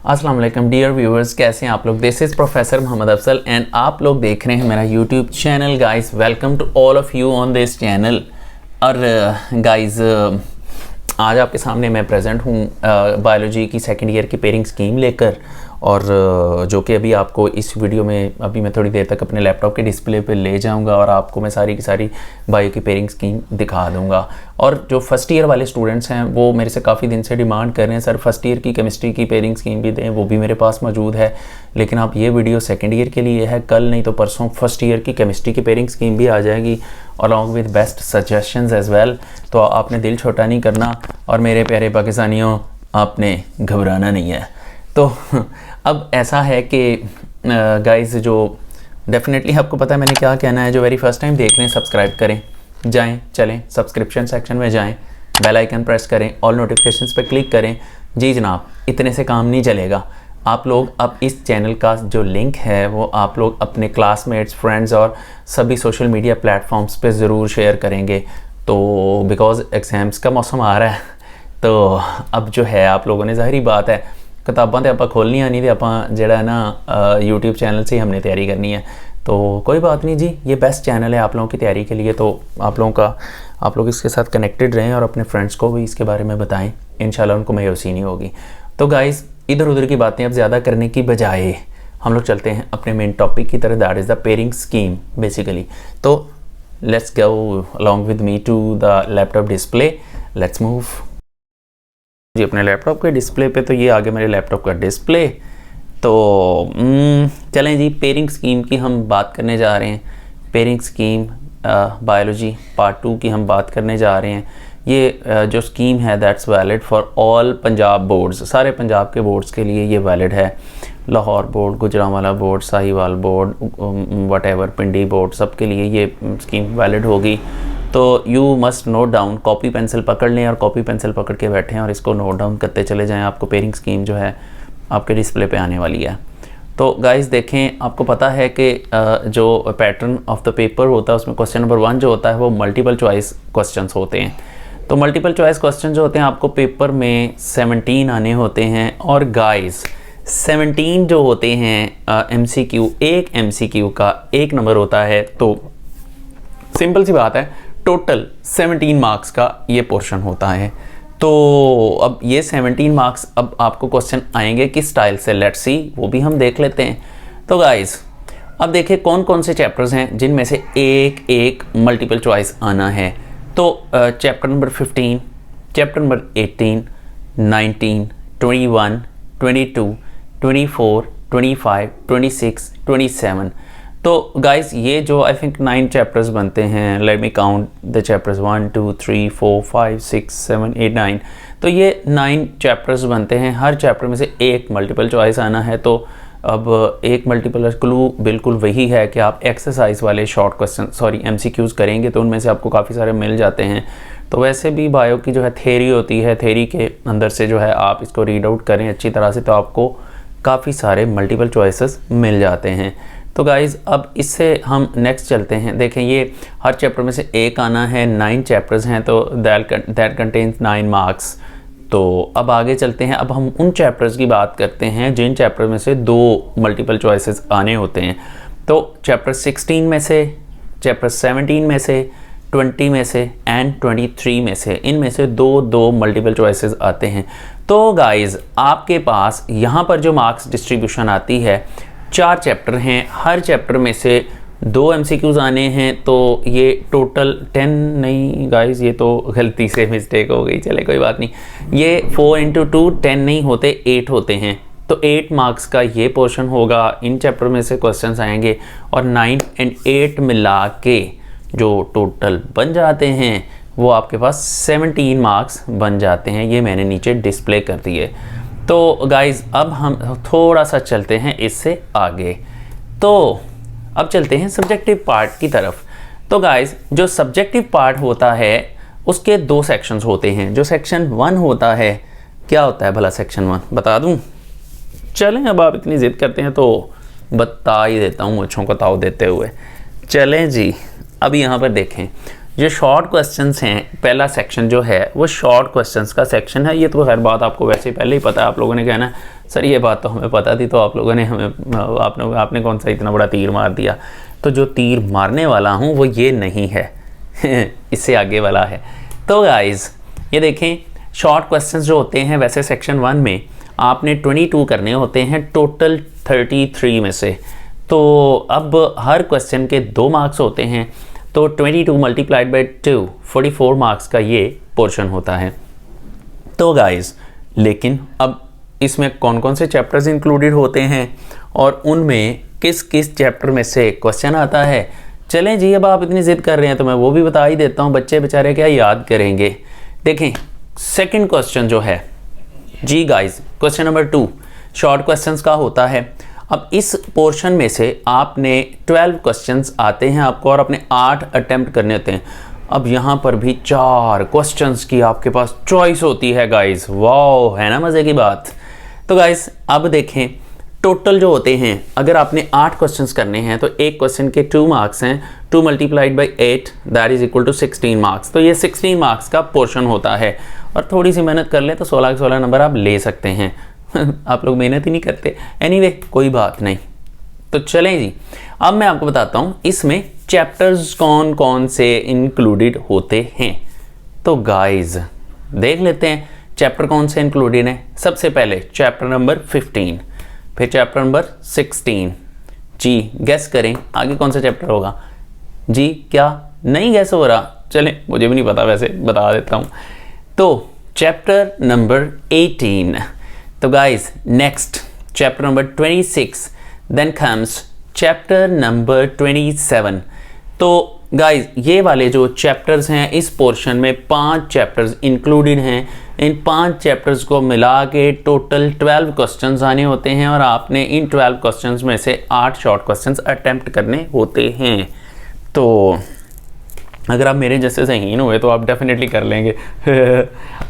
अस्सलाम वालेकुम dear viewers, कैसे हैं आप लोग। This is professor Mohammad Afzal and आप लोग देख रहे हैं मेरा YouTube channel. Guys welcome to all of you on this channel. और गाइस आज आपके सामने मैं प्रेजेंट हूँ बायोलॉजी की सेकंड ईयर की पेयरिंग स्कीम लेकर, और जो कि अभी आपको इस वीडियो में अभी मैं थोड़ी देर तक अपने लैपटॉप के डिस्प्ले पे ले जाऊंगा और आपको मैं सारी की सारी बायो की पेयरिंग स्कीम दिखा दूंगा। और जो फर्स्ट ईयर वाले स्टूडेंट्स हैं वो मेरे से काफ़ी दिन से डिमांड कर रहे हैं, सर फर्स्ट ईयर की केमिस्ट्री की पेयरिंग स्कीम भी दें, वो भी मेरे पास मौजूद है। लेकिन आप ये वीडियो सेकेंड ईयर के लिए है, कल नहीं तो परसों फर्स्ट ईयर की केमिस्ट्री की पेयरिंग स्कीम भी आ जाएगी along with best suggestions as well. तो आपने दिल छोटा नहीं करना और मेरे प्यारे पाकिस्तानियों आपने घबराना नहीं है। तो अब ऐसा है कि गाइस जो डेफिनेटली आपको पता है मैंने क्या कहना है, जो वेरी फर्स्ट टाइम देख रहे हैं सब्सक्राइब करें, जाएं चलें सब्सक्रिप्शन सेक्शन में जाएं, बेल आइकन प्रेस करें, ऑल नोटिफिकेशंस पे क्लिक करें। जी जनाब, इतने से काम नहीं चलेगा। आप लोग अब इस चैनल का जो लिंक है वो आप लोग अपने क्लासमेट्स, फ्रेंड्स और सभी सोशल मीडिया प्लेटफॉर्म्स पे ज़रूर शेयर करेंगे। तो बिकॉज़ एग्ज़ाम्स का मौसम आ रहा है, तो अब जो है आप लोगों ने, ज़ाहिरी बात है किताबां तो आप खोलनियाँ नहीं, तो आप जड़ा ना यूट्यूब चैनल से ही हमने तैयारी करनी है। तो कोई बात नहीं जी, ये बेस्ट चैनल है आप लोगों की तैयारी के लिए। तो आप लोग इसके साथ कनेक्टेड रहें और अपने फ्रेंड्स को भी इसके बारे में बताएं, इंशाल्लाह उनको मायूसी नहीं होगी। तो गाइज़ इधर उधर की बातें अब ज़्यादा करने की बजाय हम लोग चलते हैं अपने मेन टॉपिक की तरह, that is the pairing scheme basically. तो let's go along with me to the laptop display, let's move जी अपने लैपटॉप के डिस्प्ले पे। तो ये आगे मेरे लैपटॉप का डिस्प्ले। तो चलें जी, पेयरिंग स्कीम की हम बात करने जा रहे हैं। पेयरिंग स्कीम बायोलॉजी पार्ट 2 की हम बात करने जा रहे हैं। ये जो स्कीम है that's valid for all Punjab boards, सारे पंजाब के बोर्ड्स के लिए ये वैलिड है। Lahore board, Gujranwala board, Sahiwal board, whatever, Pindi board, सब के लिए ये स्कीम वैलिड होगी। तो you must note down, copy pencil पकड़ लें और कॉपी पेंसिल पकड़ के बैठें और इसको नोट डाउन करते चले जाएं। आपको पेयरिंग स्कीम जो है आपके डिस्प्ले पे आने वाली है। तो गाइस देखें, आपको पता है कि जो पैटर्न ऑफ द पेपर होता है उसमें क्वेश्चन नंबर 1 जो होता है वो मल्टीपल चॉइस क्वेश्चंस होते हैं। तो मल्टीपल चॉइस क्वेश्चन जो होते हैं आपको पेपर में 17 आने होते हैं। और गाइस 17 जो होते हैं MCQ, एक MCQ का 1 नंबर होता है। तो सिंपल सी बात है, टोटल 17 मार्क्स का ये पोर्शन होता है। तो अब ये 17 मार्क्स, अब आपको क्वेश्चन आएंगे किस स्टाइल से, लेट्स सी, वो भी हम देख लेते हैं। तो गाइस अब देखिए कौन कौन से चैप्टर्स हैं जिनमें से एक एक मल्टीपल चॉइस आना है। तो चैप्टर नंबर 15, चैप्टर नंबर 18, 19, 21, 22, 24, 25, 26, 27। तो गाइस ये जो आई थिंक 9 चैप्टर्स बनते हैं, let me count the chapters 1 2 3 4 5 6 7 8 9। तो ये 9 चैप्टर्स बनते हैं, हर चैप्टर में से एक मल्टीपल चॉइस आना है। तो अब एक मल्टीपल क्लू बिल्कुल वही है कि आप एक्सरसाइज वाले शॉर्ट क्वेश्चन MCQs करेंगे तो उनमें से आपको काफ़ी सारे मिल जाते हैं। तो वैसे भी बायो की जो है थ्योरी होती है, थ्योरी के अंदर से जो है आप इसको रीड आउट करें अच्छी तरह से तो आपको काफ़ी सारे मल्टीपल चॉइसेस मिल जाते हैं। तो गाइज़ अब इससे हम नेक्स्ट चलते हैं। देखें ये हर चैप्टर में से एक आना है, 9 चैप्टर्स हैं, तो दैट कंटेन्स 9 मार्क्स। तो अब आगे चलते हैं, अब हम उन चैप्टर्स की बात करते हैं जिन चैप्टर में से 2 मल्टीपल चॉइसेस आने होते हैं। तो चैप्टर 16 में से, चैप्टर 17 में से, 20 में से एंड 23 में से, इनमें से 2 मल्टीपल चॉइसेस आते हैं। तो गाइज़ आपके पास यहाँ पर जो मार्क्स डिस्ट्रीब्यूशन आती है, 4 चैप्टर हैं, हर चैप्टर में से 2 MCQs आने हैं। तो ये टोटल 10 नहीं गाइस, ये तो गलती से मिस्टेक हो गई, चले कोई बात नहीं। ये 4 × 2 10 नहीं होते, 8 होते हैं। तो 8 मार्क्स का ये पोर्शन होगा, इन चैप्टर में से क्वेश्चंस आएंगे और 9 और 8 मिला के जो टोटल बन जाते हैं वो आपके पास 17 मार्क्स बन जाते हैं। ये मैंने नीचे डिस्प्ले कर दिए। तो गाइज़ अब हम थोड़ा सा चलते हैं इससे आगे। तो अब चलते हैं सब्जेक्टिव पार्ट की तरफ। तो गाइज़ जो सब्जेक्टिव पार्ट होता है उसके 2 सेक्शंस होते हैं। जो सेक्शन 1 होता है, क्या होता है भला सेक्शन 1 बता दूं? चलें, अब आप इतनी ज़िद करते हैं तो बता ही देता हूँ मुझों को ताव देते हुए। चलें जी, अब यहाँ पर देखें जो शॉर्ट क्वेश्चंस हैं, पहला सेक्शन जो है वो शॉर्ट क्वेश्चंस का सेक्शन है। ये तो हर बात आपको वैसे पहले ही पता है, आप लोगों ने कहना सर ये बात तो हमें पता थी, तो आप लोगों ने हमें आपने कौन सा इतना बड़ा तीर मार दिया। तो जो तीर मारने वाला हूँ वो ये नहीं है इससे आगे वाला है। तो गाइज़ ये देखें, शॉर्ट क्वेश्चंस जो होते हैं वैसे सेक्शन 1 में आपने 22 करने होते हैं टोटल 33 में से। तो अब हर क्वेश्चन के 2 मार्क्स होते हैं, तो 22 मल्टीप्लाइड बाई 2 44 मार्क्स का ये पोर्शन होता है। तो गाइज़ लेकिन अब इसमें कौन कौन से चैप्टर्स इंक्लूडेड होते हैं और उनमें किस किस चैप्टर में से क्वेश्चन आता है, चलें जी अब आप इतनी ज़िद कर रहे हैं तो मैं वो भी बता ही देता हूँ। बच्चे बेचारे क्या याद करेंगे। देखें सेकंड क्वेश्चन जो है जी guys, question number 2 short questions का होता है। अब इस पोर्शन में से आपने 12 क्वेश्चंस आते हैं आपको और अपने 8 अटेम्प्ट करने होते हैं। अब यहाँ पर भी 4 क्वेश्चंस की आपके पास चॉइस होती है गाइस। वाह, है ना मज़े की बात। तो गाइस अब देखें टोटल जो होते हैं, अगर आपने 8 क्वेश्चंस करने हैं तो एक क्वेश्चन के 2 मार्क्स हैं, 2 multiplied by 8 that is equal to 16 marks. तो ये 16 मार्क्स का पोर्शन होता है और थोड़ी सी मेहनत कर ले तो 16 के 16 नंबर आप ले सकते हैं आप लोग मेहनत ही नहीं करते। एनीवे कोई बात नहीं। तो चलें जी, अब मैं आपको बताता हूँ इसमें चैप्टर्स कौन कौन से इंक्लूडेड होते हैं। तो गाइज देख लेते हैं चैप्टर कौन से इंक्लूडेड हैं। सबसे पहले चैप्टर नंबर 15, फिर चैप्टर नंबर 16। जी गैस करें आगे कौन सा चैप्टर होगा जी? क्या नहीं गैस हो रहा? चलें मुझे भी नहीं पता, वैसे बता देता हूँ। तो चैप्टर नंबर 18। तो guys next chapter number 26, then comes chapter number 27। तो गाइज ये वाले जो चैप्टर्स हैं इस पोर्शन में 5 चैप्टर्स इंक्लूडेड हैं। इन 5 चैप्टर्स को मिला के टोटल 12 क्वेश्चंस आने होते हैं और आपने इन 12 क्वेश्चंस में से 8 शॉर्ट क्वेश्चंस अटेम्प्ट करने होते हैं। तो अगर आप मेरे जैसे ज़हीन हुए तो आप डेफिनेटली कर लेंगे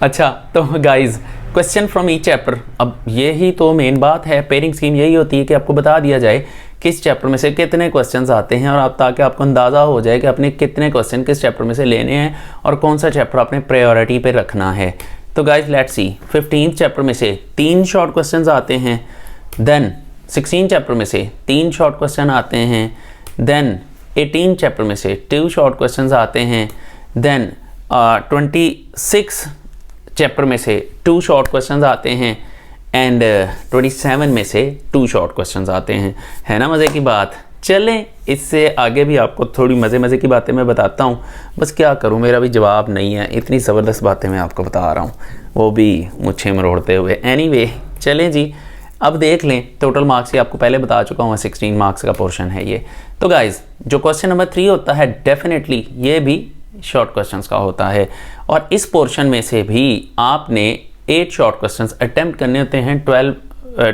अच्छा तो guys question from each chapter. अब यही तो मेन बात है, पेयरिंग स्कीम यही होती है कि आपको बता दिया जाए किस चैप्टर में से कितने क्वेश्चंस आते हैं और आप ताकि आपको अंदाज़ा हो जाए कि आपने कितने क्वेश्चन किस चैप्टर में से लेने हैं और कौन सा चैप्टर आपने प्रायोरिटी पे रखना है। तो गाइज लेट्स सी, 15 चैप्टर में से 3 शॉर्ट क्वेश्चंस आते हैं, देन 16 चैप्टर में से 3 शॉर्ट क्वेश्चन आते हैं, देन 18 चैप्टर में से 2 शॉर्ट क्वेश्चंस आते हैं, देन 26 चैप्टर में से 2 शॉर्ट क्वेश्चंस आते हैं एंड 27 में से 2 शॉर्ट क्वेश्चंस आते हैं। है ना मज़े की बात। चलें इससे आगे भी आपको थोड़ी मज़े की बातें मैं बताता हूँ। बस क्या करूँ, मेरा भी जवाब नहीं है, इतनी ज़बरदस्त बातें मैं आपको बता रहा हूँ, वो भी मुझे मरोड़ते हुए। एनीवे चलें जी, अब देख लें टोटल मार्क्स ही आपको पहले बता चुका हूँ, 16 मार्क्स का पोर्शन है ये। तो गाइज़ जो क्वेश्चन नंबर 3 होता है डेफिनेटली ये भी शॉर्ट क्वेश्चंस का होता है और इस पोर्शन में से भी आपने 8 शॉर्ट क्वेश्चंस अटेम्प्ट करने होते हैं। 12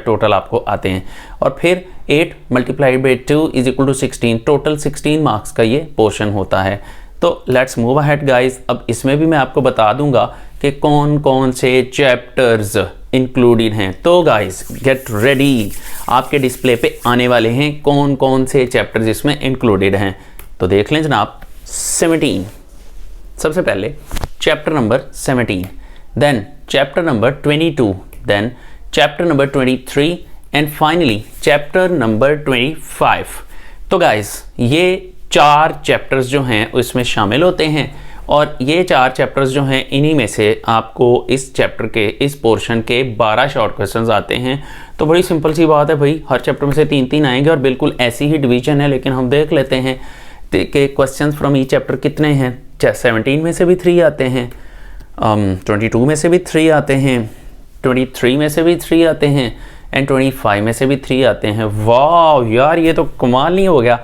टोटल आपको आते हैं और फिर 8 multiplied by 2 is equal to 16, total 16 marks का ये पोर्शन होता है। तो लेट्स मूव अहेड गाइज। अब इसमें भी मैं आपको बता दूंगा कि कौन कौन से चैप्टर्स इंक्लूडेड हैं। तो गाइज गेट रेडी, आपके डिस्प्ले पे आने वाले हैं कौन कौन से चैप्टर्स इसमें इंक्लूडेड हैं। तो देख लें जनाब। 17 सबसे पहले chapter number 17, then chapter number 22, then chapter number 23 and finally chapter number 25। तो गाइज ये 4 चैप्टर्स जो हैं उसमें शामिल होते हैं और ये 4 चैप्टर्स जो हैं इन्हीं में से आपको इस चैप्टर के इस पोर्शन के 12 शॉर्ट क्वेश्चंस आते हैं। तो बड़ी सिंपल सी बात है भाई, हर चैप्टर में से 3-3 आएंगे और बिल्कुल ऐसी ही डिवीजन है। लेकिन हम देख लेते हैं कि क्वेश्चंस फ्रॉम ईच चैप्टर कितने हैं। 17 में से भी 3 आते हैं, 22 में से भी 3 आते हैं, 23 में से भी 3 आते हैं एंड 25 में से भी 3 आते हैं। वाह यार ये तो कमाल नहीं हो गया।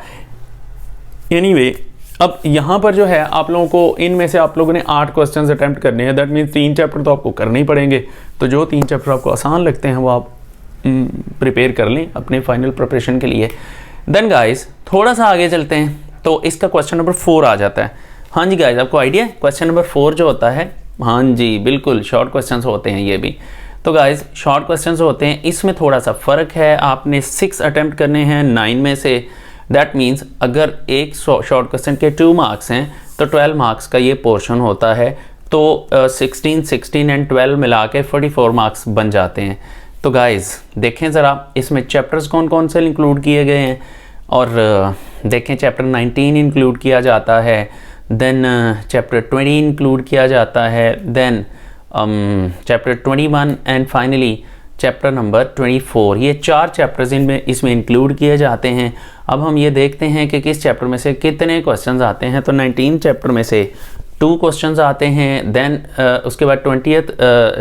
एनीवे अब यहाँ पर जो है आप लोगों को इनमें से आप लोगों ने 8 क्वेश्चंस अटेम्प्ट करने हैं। दैट मीन्स 3 चैप्टर तो आपको करने ही पड़ेंगे। तो जो 3 चैप्टर आपको आसान लगते हैं वो आप प्रिपेयर कर लें अपने फाइनल प्रिपरेशन के लिए। देन गाइस थोड़ा सा आगे चलते हैं तो इसका क्वेश्चन नंबर 4 आ जाता है। हाँ जी गाइस आपको आइडिया है क्वेश्चन नंबर 4 जो होता है? हाँ जी बिल्कुल शॉर्ट क्वेश्चंस होते हैं ये भी। तो गाइस शॉर्ट क्वेश्चंस होते हैं, इसमें थोड़ा सा फ़र्क है। आपने 6 अटेम्प्ट करने हैं 9 में से। दैट मीन्स अगर एक शॉर्ट क्वेश्चन के 2 मार्क्स हैं तो 12 मार्क्स का ये पोर्शन होता है। तो 16 एंड 12 मिला के 44 मार्क्स बन जाते हैं। तो गाइज़ देखें ज़रा इसमें चैप्टर्स कौन कौन से इंक्लूड किए गए हैं, और देखें चैप्टर 19 इंक्लूड किया जाता है, देन चैप्टर 20 इंक्लूड किया जाता है, then chapter 21 and finally chapter number 24। ये 4 चैप्टर्स इसमें इंक्लूड किए जाते हैं। अब हम ये देखते हैं कि किस चैप्टर में से कितने क्वेश्चंस आते हैं। तो 19 चैप्टर में से 2 क्वेश्चंस आते हैं, देन उसके बाद 20th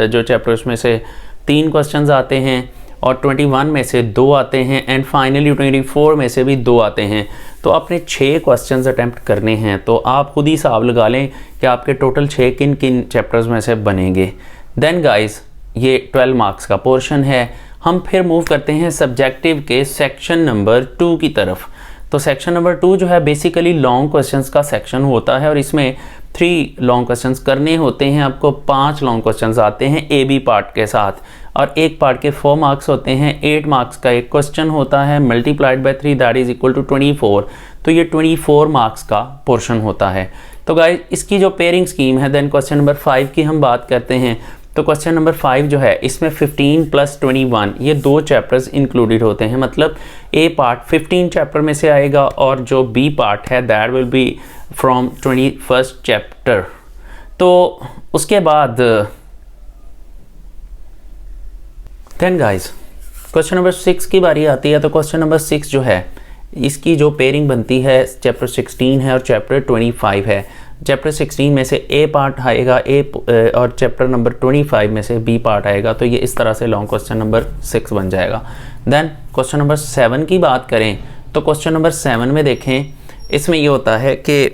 जो चैप्टर उसमें से 3 क्वेश्चंस आते हैं, और 21 में से 2 आते हैं, एंड फाइनली 24 में से भी 2 आते हैं। तो आपने 6 क्वेश्चंस अटैम्प्ट करने हैं। तो आप खुद ही हिसाब लगा लें कि आपके टोटल 6 किन किन चैप्टर्स में से बनेंगे। देन गाइस ये 12 मार्क्स का पोर्शन है। हम फिर मूव करते हैं सब्जेक्टिव के सेक्शन नंबर 2 की तरफ। तो सेक्शन नंबर 2 जो है बेसिकली लॉन्ग क्वेश्चंस का सेक्शन होता है, और इसमें 3 लॉन्ग क्वेश्चंस करने होते हैं। आपको 5 लॉन्ग क्वेश्चंस आते हैं ए बी पार्ट के साथ, और एक पार्ट के 4 मार्क्स होते हैं। 8 मार्क्स का एक क्वेश्चन होता है, multiplied by 3 that is equal to 24। तो ये 24 मार्क्स का पोर्शन होता है। तो गाइस इसकी जो पेयरिंग स्कीम है, देन क्वेश्चन नंबर 5 की हम बात करते हैं। तो क्वेश्चन नंबर 5 जो है इसमें 15 + 21 ये 2 चैप्टर्स इंक्लूडेड होते हैं। मतलब ए पार्ट 15 चैप्टर में से आएगा, और जो बी पार्ट है that will be from 21st chapter. तो उसके बाद देन गाइस क्वेश्चन नंबर 6 की बारी आती है। तो क्वेश्चन नंबर 6 जो है इसकी जो पेयरिंग बनती है चैप्टर 16 है और चैप्टर 25 है। चैप्टर 16 में से ए पार्ट आएगा और चैप्टर नंबर 25 में से बी पार्ट आएगा। तो ये इस तरह से लॉन्ग क्वेश्चन नंबर 6 बन जाएगा। देन क्वेश्चन नंबर 7 की बात करें तो क्वेश्चन नंबर 7 में देखें, इसमें ये होता है कि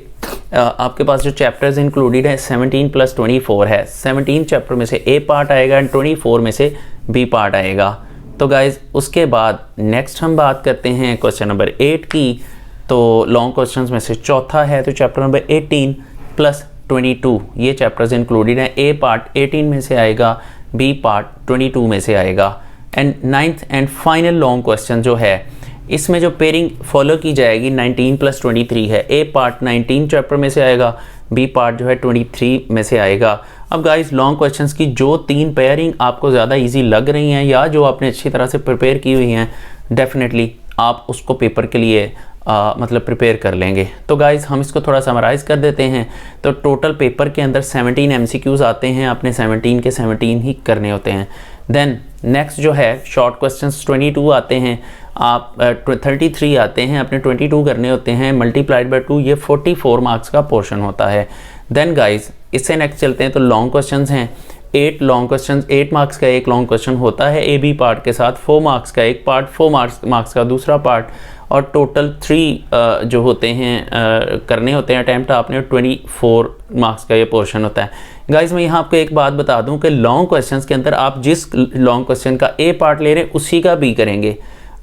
आपके पास जो चैप्टर्स इंक्लूडेड है 17 + 24 है। 17 चैप्टर में से ए पार्ट आएगा एंड 24 में से बी पार्ट आएगा। तो गाइज उसके बाद नेक्स्ट हम बात करते हैं क्वेश्चन नंबर 8 की। तो लॉन्ग क्वेश्चंस में से चौथा है, तो चैप्टर नंबर 18 + 22 ये चैप्टर्स इंक्लूडेड हैं। ए पार्ट 18 में से आएगा, बी पार्ट 22 में से आएगा। And 9th and final long question जो है इसमें जो पेयरिंग फॉलो की जाएगी 19 + 23 है। ए पार्ट 19 चैप्टर में से आएगा, बी पार्ट जो है 23 में से आएगा। अब गाइस लॉन्ग क्वेश्चंस की जो 3 पेयरिंग आपको ज़्यादा इजी लग रही हैं या जो आपने अच्छी तरह से प्रिपेयर की हुई हैं, डेफिनेटली आप उसको पेपर के लिए मतलब प्रिपेयर कर लेंगे। तो गाइस हम इसको थोड़ा समराइज़ कर देते हैं। तो टोटल पेपर के अंदर 17 MCQs आते हैं, आपने 17 के 17 ही करने होते हैं। देन नेक्स्ट जो है शॉर्ट क्वेश्चंस 22 आते हैं, आप 33 आते हैं, आपने 22 करने होते हैं, मल्टीप्लाइड बाय 2 ये 44 मार्क्स का पोर्शन होता है। देन गाइस इससे नेक्स्ट चलते हैं। तो लॉन्ग क्वेश्चंस हैं 8 लॉन्ग क्वेश्चंस, 8 मार्क्स का एक लॉन्ग क्वेश्चन होता है ए बी पार्ट के साथ, 4 मार्क्स का एक पार्ट, 4 मार्क्स का दूसरा पार्ट, और टोटल 3 जो होते हैं करने होते हैं अटैम्प्ट आपने, 24 मार्क्स का ये पोर्शन होता है। गाइस मैं यहाँ आपको एक बात बता दूं कि लॉन्ग क्वेश्चंस के अंदर आप जिस लॉन्ग क्वेश्चन का ए पार्ट ले रहे हैं उसी का बी करेंगे,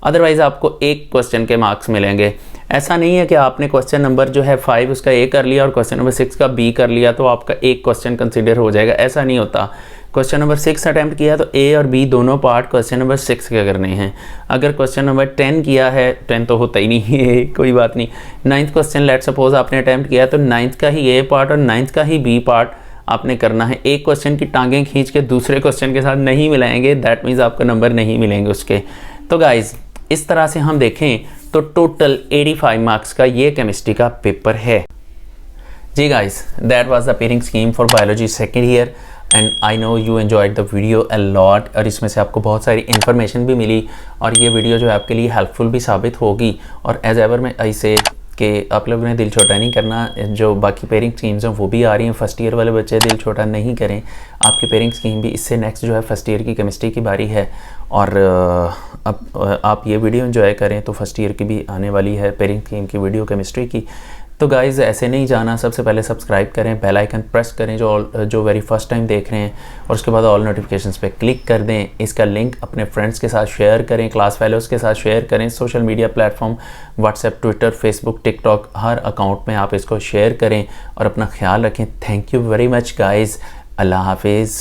अदरवाइज़ आपको एक क्वेश्चन के मार्क्स मिलेंगे। ऐसा नहीं है कि आपने क्वेश्चन नंबर जो है 5 उसका ए कर लिया और क्वेश्चन नंबर 6 का बी कर लिया तो आपका एक क्वेश्चन कंसिडर हो जाएगा, ऐसा नहीं होता। क्वेश्चन नंबर 6 अटैम्प्ट किया तो ए और बी दोनों पार्ट क्वेश्चन नंबर 6 के करने हैं। अगर क्वेश्चन नंबर 10 किया है, 10 तो होता ही नहीं है कोई बात नहीं। 9th क्वेश्चन लेट सपोज आपने अटैम्प्ट किया तो 9th का ही ए पार्ट और 9th का ही बी पार्ट आपने करना है। एक क्वेश्चन की टांगें खींच के दूसरे क्वेश्चन के साथ नहीं मिलाएंगे, दैट मीन्स आपको नंबर नहीं मिलेंगे उसके। तो गाइज इस तरह से हम देखें तो टोटल 85 मार्क्स का ये केमिस्ट्री का पेपर है। जी guys that was the pairing scheme for biology second year and I know you enjoyed the video a lot, और इसमें से आपको बहुत सारी इन्फॉर्मेशन भी मिली और ये वीडियो जो है आपके लिए हेल्पफुल भी साबित होगी। और एज एवर मैं ऐसे कि आप लोगों ने दिल छोटा नहीं करना, जो बाकी पेयरिंग स्कीम्स हैं वो भी आ रही हैं, फर्स्ट ईयर वाले बच्चे दिल छोटा नहीं करें, आपकी पेयरिंग स्कीम भी इससे नेक्स्ट जो है फर्स्ट ईयर की केमिस्ट्री की बारी है। और अब आप ये वीडियो एंजॉय करें तो फर्स्ट ईयर की भी आने वाली है पेयरिंग स्कीम की वीडियो केमिस्ट्री की। तो गाइज़ ऐसे नहीं जाना, सबसे पहले सब्सक्राइब करें, बेल आइकन प्रेस करें जो वेरी फर्स्ट टाइम देख रहे हैं, और उसके बाद ऑल नोटिफिकेशंस पे क्लिक कर दें। इसका लिंक अपने फ्रेंड्स के साथ शेयर करें, क्लास फेलोज़ के साथ शेयर करें, social media platform WhatsApp, Twitter, Facebook, TikTok हर अकाउंट में आप इसको शेयर करें और अपना ख्याल रखें। Thank you very much guys, अल्लाह हाफिज़।